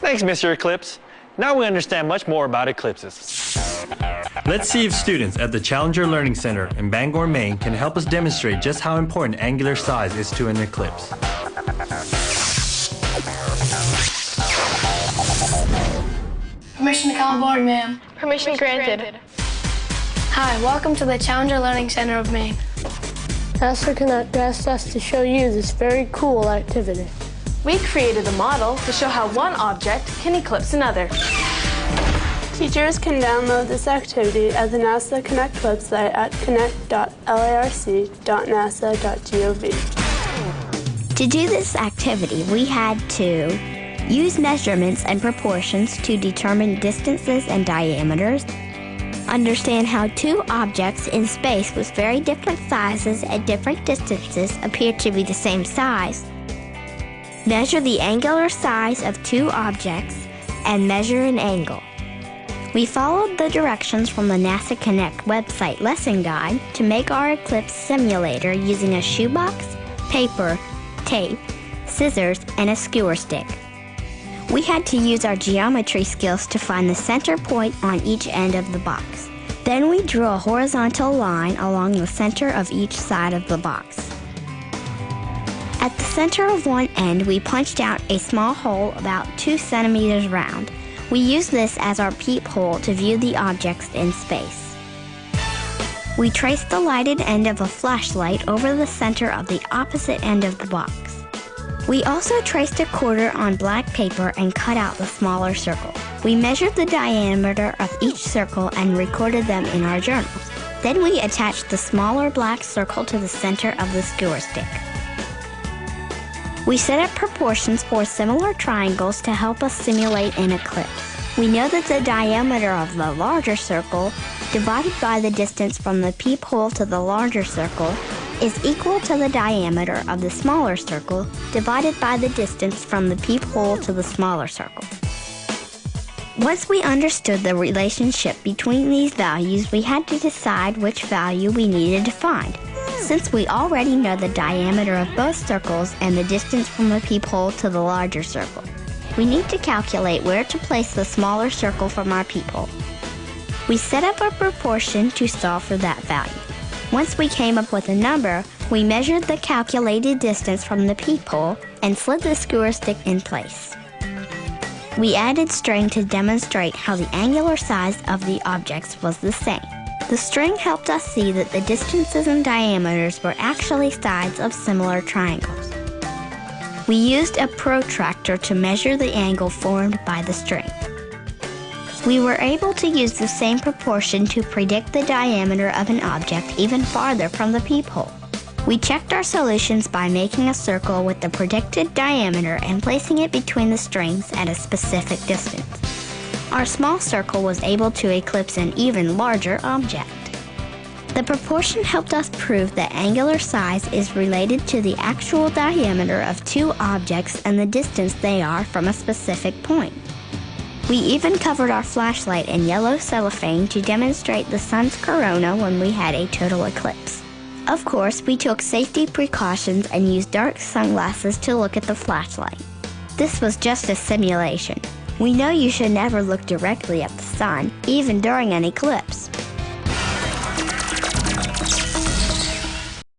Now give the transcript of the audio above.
Thanks, Mr. Eclipse. Now we understand much more about eclipses. Let's see if students at the Challenger Learning Center in Bangor, Maine can help us demonstrate just how important angular size is to an eclipse. Permission to come aboard, ma'am. Permission granted. Hi, welcome to the Challenger Learning Center of Maine. NASA Connect asked us to show you this very cool activity. We created a model to show how one object can eclipse another. Teachers can download this activity at the NASA Connect website at connect.larc.nasa.gov. To do this activity, we had to use measurements and proportions to determine distances and diameters, understand how two objects in space with very different sizes at different distances appear to be the same size, measure the angular size of two objects, and measure an angle. We followed the directions from the NASA Connect website lesson guide to make our eclipse simulator using a shoebox, paper, tape, scissors, and a skewer stick. We had to use our geometry skills to find the center point on each end of the box. Then we drew a horizontal line along the center of each side of the box. At the center of one end, we punched out a small hole about 2 centimeters round. We used this as our peephole to view the objects in space. We traced the lighted end of a flashlight over the center of the opposite end of the box. We also traced a quarter on black paper and cut out the smaller circle. We measured the diameter of each circle and recorded them in our journals. Then we attached the smaller black circle to the center of the skewer stick. We set up proportions for similar triangles to help us simulate an eclipse. We know that the diameter of the larger circle divided by the distance from the peephole to the larger circle is equal to the diameter of the smaller circle divided by the distance from the peephole to the smaller circle. Once we understood the relationship between these values, we had to decide which value we needed to find. Since we already know the diameter of both circles and the distance from the peephole to the larger circle, we need to calculate where to place the smaller circle from our peephole. We set up a proportion to solve for that value. Once we came up with a number, we measured the calculated distance from the peephole and slid the skewer stick in place. We added string to demonstrate how the angular size of the objects was the same. The string helped us see that the distances and diameters were actually sides of similar triangles. We used a protractor to measure the angle formed by the string. We were able to use the same proportion to predict the diameter of an object even farther from the peephole. We checked our solutions by making a circle with the predicted diameter and placing it between the strings at a specific distance. Our small circle was able to eclipse an even larger object. The proportion helped us prove that angular size is related to the actual diameter of two objects and the distance they are from a specific point. We even covered our flashlight in yellow cellophane to demonstrate the sun's corona when we had a total eclipse. Of course, we took safety precautions and used dark sunglasses to look at the flashlight. This was just a simulation. We know you should never look directly at the sun, even during an eclipse.